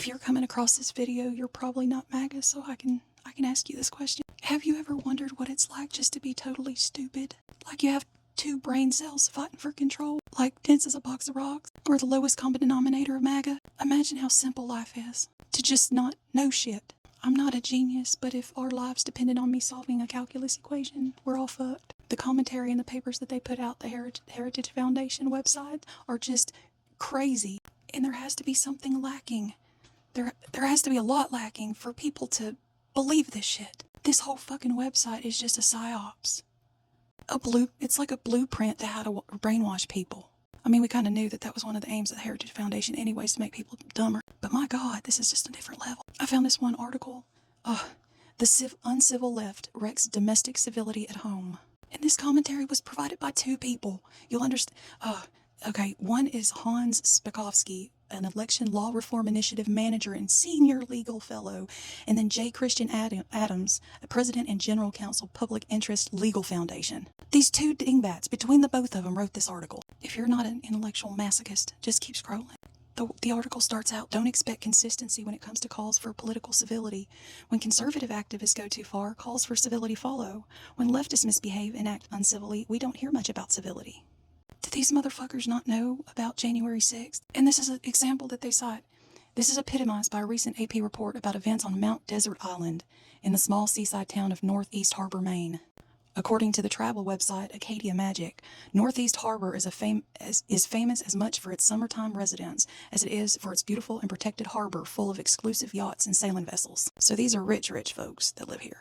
If you're coming across this video, you're probably not MAGA, so I can ask you this question. Have you ever wondered what it's like just to be totally stupid? Like you have two brain cells fighting for control, like dense as a box of rocks, or the lowest common denominator of MAGA? Imagine how simple life is, to just not know shit. I'm not a genius, but if our lives depended on me solving a calculus equation, we're all fucked. The commentary and the papers that they put out, the Heritage Foundation website, are just crazy. And there has to be something lacking. There has to be a lot lacking for people to believe this shit. This whole fucking website is just a psyops. It's like a blueprint to how to brainwash people. I mean, we kind of knew that was one of the aims of the Heritage Foundation anyways, to make people dumber. But my God, this is just a different level. I found this one article. The uncivil left wrecks domestic civility at home. And this commentary was provided by two people. You'll understand. Okay, one is Hans Spekowski, an election law reform initiative manager and senior legal fellow, and then J. Christian Adams, a president and general counsel, Public Interest Legal Foundation. These two dingbats, between the both of them, wrote this article. If you're not an intellectual masochist, just keep scrolling. The article starts out, don't expect consistency when it comes to calls for political civility. When conservative activists go too far, calls for civility follow. When leftists misbehave and act uncivilly, we don't hear much about civility. Do these motherfuckers not know about January 6th? And this is an example that they cite. This is epitomized by a recent AP report about events on Mount Desert Island in the small seaside town of Northeast Harbor, Maine. According to the travel website Acadia Magic, Northeast Harbor is famous as much for its summertime residents as it is for its beautiful and protected harbor full of exclusive yachts and sailing vessels. So these are rich folks that live here.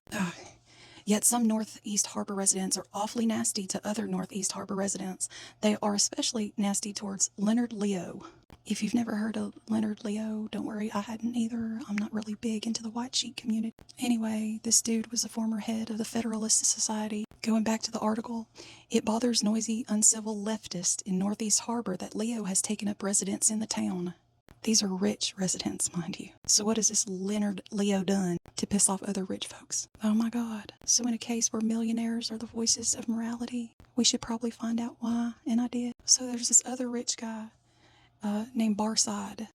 Yet some Northeast Harbor residents are awfully nasty to other Northeast Harbor residents. They are especially nasty towards Leonard Leo. If you've never heard of Leonard Leo, don't worry, I hadn't either. I'm not really big into the white sheet community. Anyway, this dude was a former head of the Federalist Society. Going back to the article, it bothers noisy, uncivil leftists in Northeast Harbor that Leo has taken up residence in the town. These are rich residents, mind you. So what has this Leonard Leo done to piss off other rich folks? Oh my God. So in a case where millionaires are the voices of morality, we should probably find out why, and I did. So there's this other rich guy named Barsad.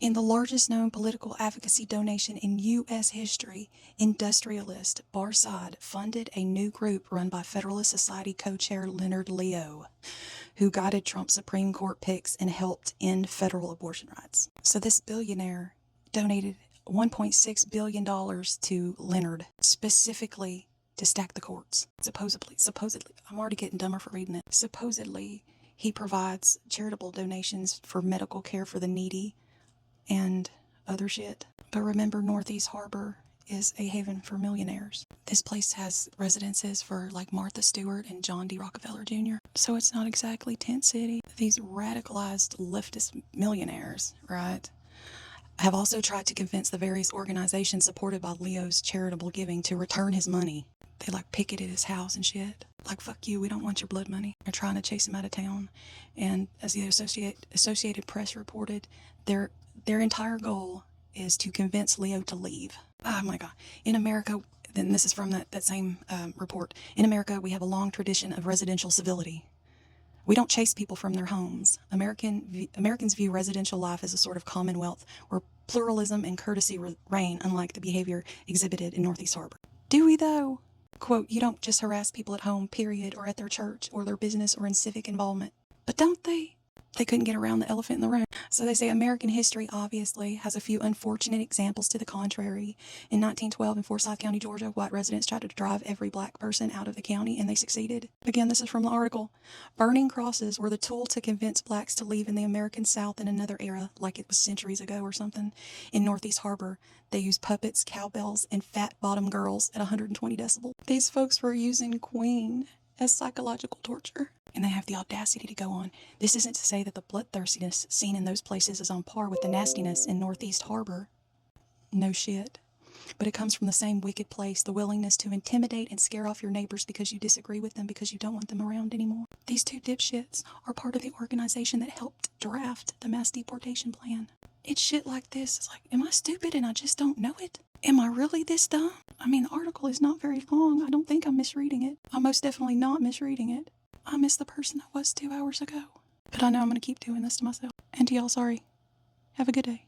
In the largest known political advocacy donation in U.S. history, Industrialist Barsad funded a new group run by Federalist Society co-chair Leonard Leo, who guided Trump's Supreme Court picks and helped end federal abortion rights. So this billionaire donated $1.6 billion to Leonard, specifically to stack the courts. Supposedly, I'm already getting dumber for reading it. Supposedly, he provides charitable donations for medical care for the needy and other shit. But remember, Northeast Harbor is a haven for millionaires. This place has residences for like Martha Stewart and John D. Rockefeller Jr. So it's not exactly tent city. These radicalized leftist millionaires, right, have also tried to convince the various organizations supported by Leo's charitable giving to return his money. They like picketed his house and shit. Like, fuck you, we don't want your blood money. They're trying to chase him out of town. And as the Associated Press reported, their entire goal is to convince Leo to leave. Oh my God. In America, then this is from that same report. In America, we have a long tradition of residential civility. We don't chase people from their homes. Americans view residential life as a sort of commonwealth where pluralism and courtesy reign, unlike the behavior exhibited in Northeast Harbor. Do we though? Quote, you don't just harass people at home, period, or at their church, or their business, or in civic involvement. But don't they? They couldn't get around the elephant in the room. So they say American history obviously has a few unfortunate examples to the contrary. In 1912 in Forsyth County, Georgia, white residents tried to drive every black person out of the county, and they succeeded. Again, this is from the article. Burning crosses were the tool to convince blacks to leave in the American South in another era, like it was centuries ago or something. In Northeast Harbor, they used puppets, cowbells, and fat-bottom girls at 120 decibels. These folks were using Queen as psychological torture. And they have the audacity to go on. This isn't to say that the bloodthirstiness seen in those places is on par with the nastiness in Northeast Harbor. No shit. But it comes from the same wicked place, the willingness to intimidate and scare off your neighbors because you disagree with them because you don't want them around anymore. These two dipshits are part of the organization that helped draft the mass deportation plan. It's shit like this. It's like, am I stupid and I just don't know it? Am I really this dumb? I mean, the article is not very long. I don't think I'm misreading it. I'm most definitely not misreading it. I miss the person I was 2 hours ago. But I know I'm going to keep doing this to myself. And to y'all, sorry. Have a good day.